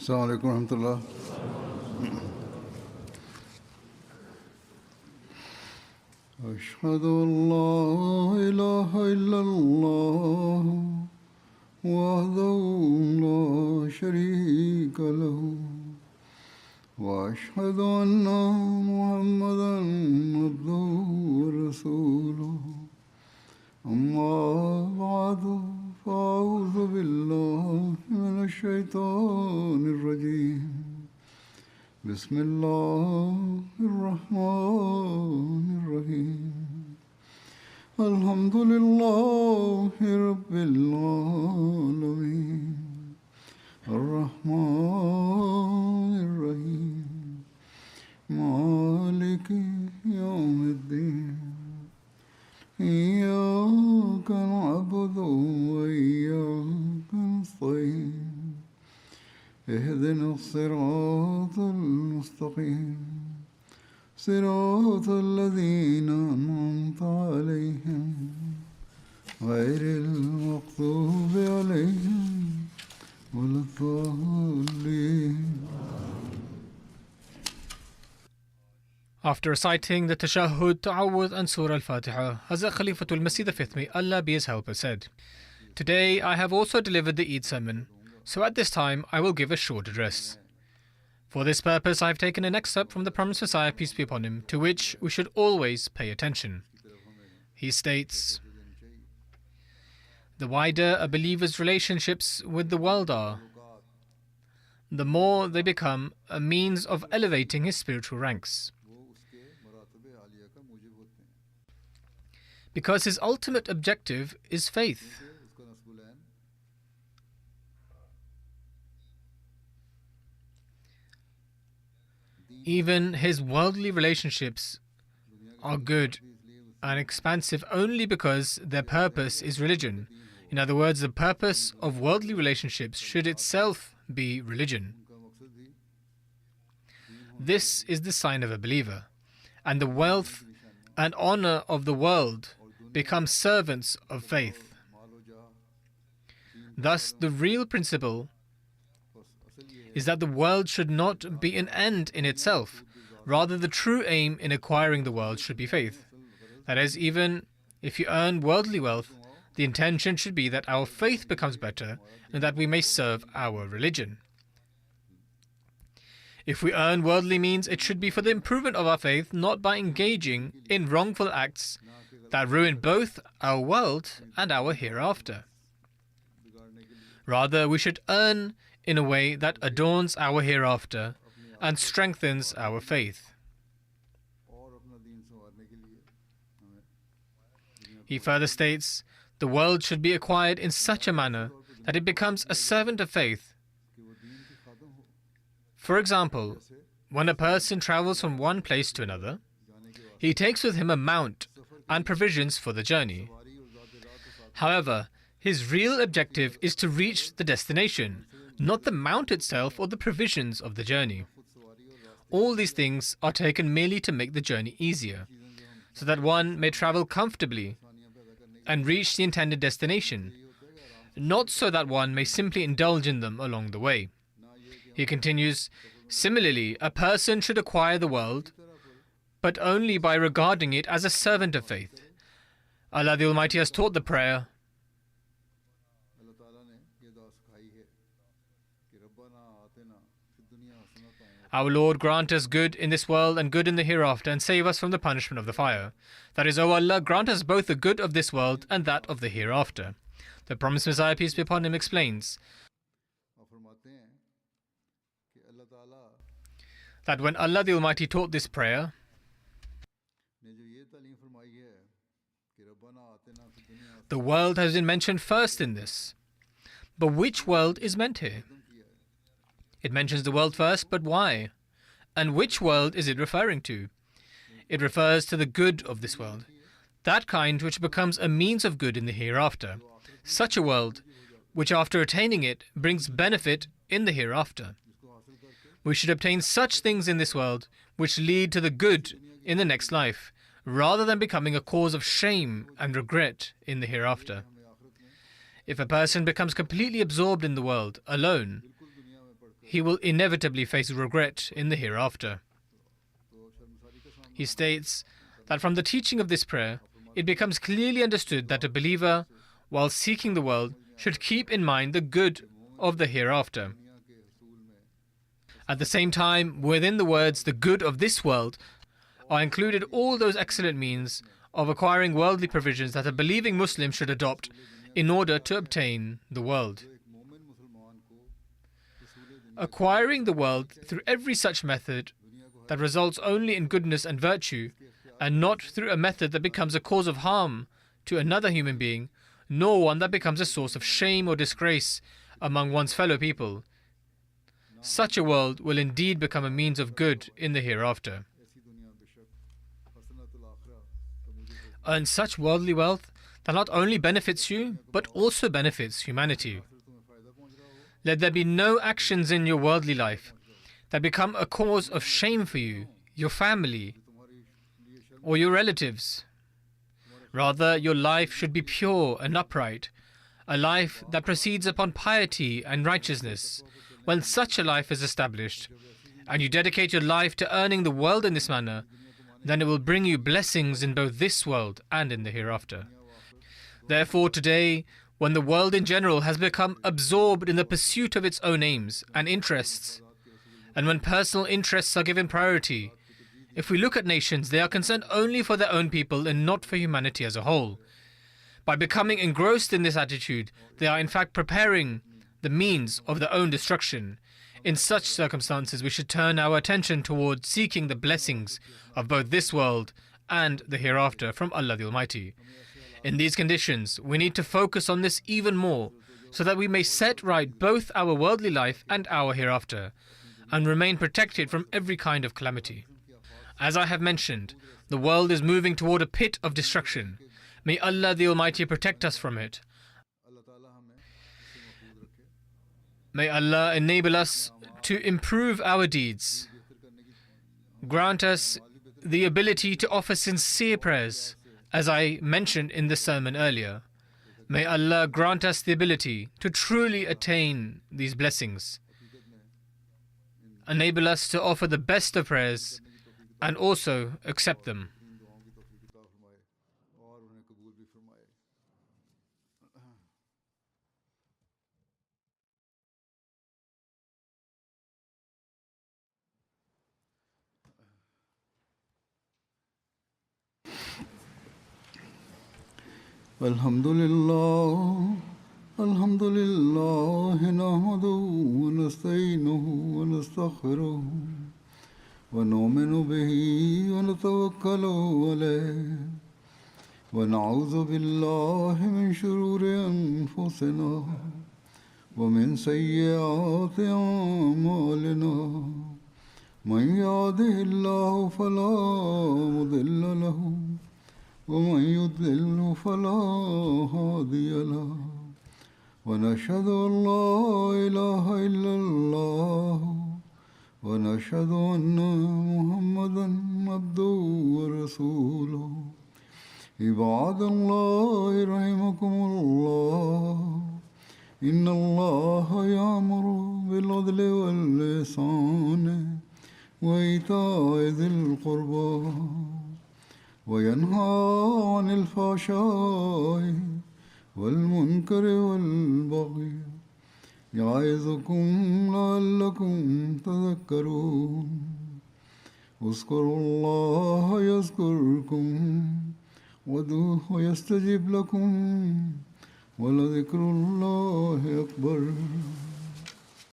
Assalamu alaikum warahmatullah. أشهد أن لا إله إلا الله وحده لا شريك له وأشهد أن محمدا عبده ورسوله أما بعد فأعوذ بالله من الشيطان الرجيم بسم الله الرحمن الرحيم الحمد لله رب العالمين الرحمن الرحيم مالك يوم الدين إياك نعبد وإياك نستعين اهدنا الصراط المستقيم صراط الذين أنعمت عليهم غير المغضوب عليهم ولا الضالين. After reciting the Tashahhud, Ta'awudh and Surah Al-Fatiha, Hazrat Khalifatul Masih V, may Allah be his helper, said, "Today I have also delivered the Eid sermon, so at this time I will give a short address. For this purpose I have taken an excerpt from the Promised Messiah, peace be upon him, to which we should always pay attention. He states, the wider a believer's relationships with the world are, the more they become a means of elevating his spiritual ranks. Because his ultimate objective is faith. Even his worldly relationships are good and expansive only because their purpose is religion. In other words, the purpose of worldly relationships should itself be religion. This is the sign of a believer, and the wealth and honor of the world become servants of faith. Thus, the real principle is that the world should not be an end in itself. Rather, the true aim in acquiring the world should be faith. That is, even if you earn worldly wealth, the intention should be that our faith becomes better and that we may serve our religion. If we earn worldly means, it should be for the improvement of our faith, not by engaging in wrongful acts that ruin both our world and our hereafter. Rather, we should earn in a way that adorns our hereafter and strengthens our faith. He further states, the world should be acquired in such a manner that it becomes a servant of faith. For example, when a person travels from one place to another, he takes with him a mount and provisions for the journey. However, his real objective is to reach the destination, not the mount itself or the provisions of the journey. All these things are taken merely to make the journey easier, so that one may travel comfortably and reach the intended destination, not so that one may simply indulge in them along the way. He continues, similarly, a person should acquire the world, but only by regarding it as a servant of faith. Allah the Almighty has taught the prayer, our Lord, grant us good in this world and good in the hereafter, and save us from the punishment of the fire. That is, O Allah, grant us both the good of this world and that of the hereafter. The Promised Messiah, peace be upon him, explains that when Allah the Almighty taught this prayer, the world has been mentioned first in this. But which world is meant here? It mentions the world first, but why? And which world is it referring to? It refers to the good of this world, that kind which becomes a means of good in the hereafter. Such a world which, after attaining it, brings benefit in the hereafter. We should obtain such things in this world which lead to the good in the next life, rather than becoming a cause of shame and regret in the hereafter. If a person becomes completely absorbed in the world alone, he will inevitably face regret in the hereafter. He states that from the teaching of this prayer, it becomes clearly understood that a believer, while seeking the world, should keep in mind the good of the hereafter. At the same time, within the words "the good of this world" are included all those excellent means of acquiring worldly provisions that a believing Muslim should adopt in order to obtain the world. Acquiring the world through every such method that results only in goodness and virtue, and not through a method that becomes a cause of harm to another human being, nor one that becomes a source of shame or disgrace among one's fellow people. Such a world will indeed become a means of good in the hereafter. Earn such worldly wealth that not only benefits you, but also benefits humanity. Let there be no actions in your worldly life that become a cause of shame for you, your family, or your relatives. Rather, your life should be pure and upright, a life that proceeds upon piety and righteousness. When such a life is established, and you dedicate your life to earning the world in this manner, then it will bring you blessings in both this world and in the hereafter. Therefore, today, when the world in general has become absorbed in the pursuit of its own aims and interests, and when personal interests are given priority, if we look at nations, they are concerned only for their own people and not for humanity as a whole. By becoming engrossed in this attitude, they are in fact preparing the means of their own destruction. In such circumstances, we should turn our attention towards seeking the blessings of both this world and the hereafter from Allah the Almighty. In these conditions, we need to focus on this even more, so that we may set right both our worldly life and our hereafter, and remain protected from every kind of calamity. As I have mentioned, the world is moving toward a pit of destruction. May Allah the Almighty protect us from it. May Allah enable us to improve our deeds. Grant us the ability to offer sincere prayers, as I mentioned in the sermon earlier. May Allah grant us the ability to truly attain these blessings. Enable us to offer the best of prayers and also accept them. Alhamdulillah, nahmaduhu wa nasta'inuhu wa nastaghfiruh wa nu'minu bihi wa natawakkalu alayh wa na'udhu billahi min shururi anfusina wa min sayyiati a'malina. Man yahdihillahu fala mudilla lahu ومن يضلل فلا هادي له ونشهد أن لا إله إلا الله ونشهد أن محمدا عبده ورسوله. عباد الله رحمكم الله إن الله يأمر بالعدل والإحسان وإيتاء ذي القربى وينهى عن الفحشاء والمنكر والبغي يعظكم لعلكم تذكرون. اذكروا الله يذكركم وادعوه يستجب لكم ولذكر الله أكبر.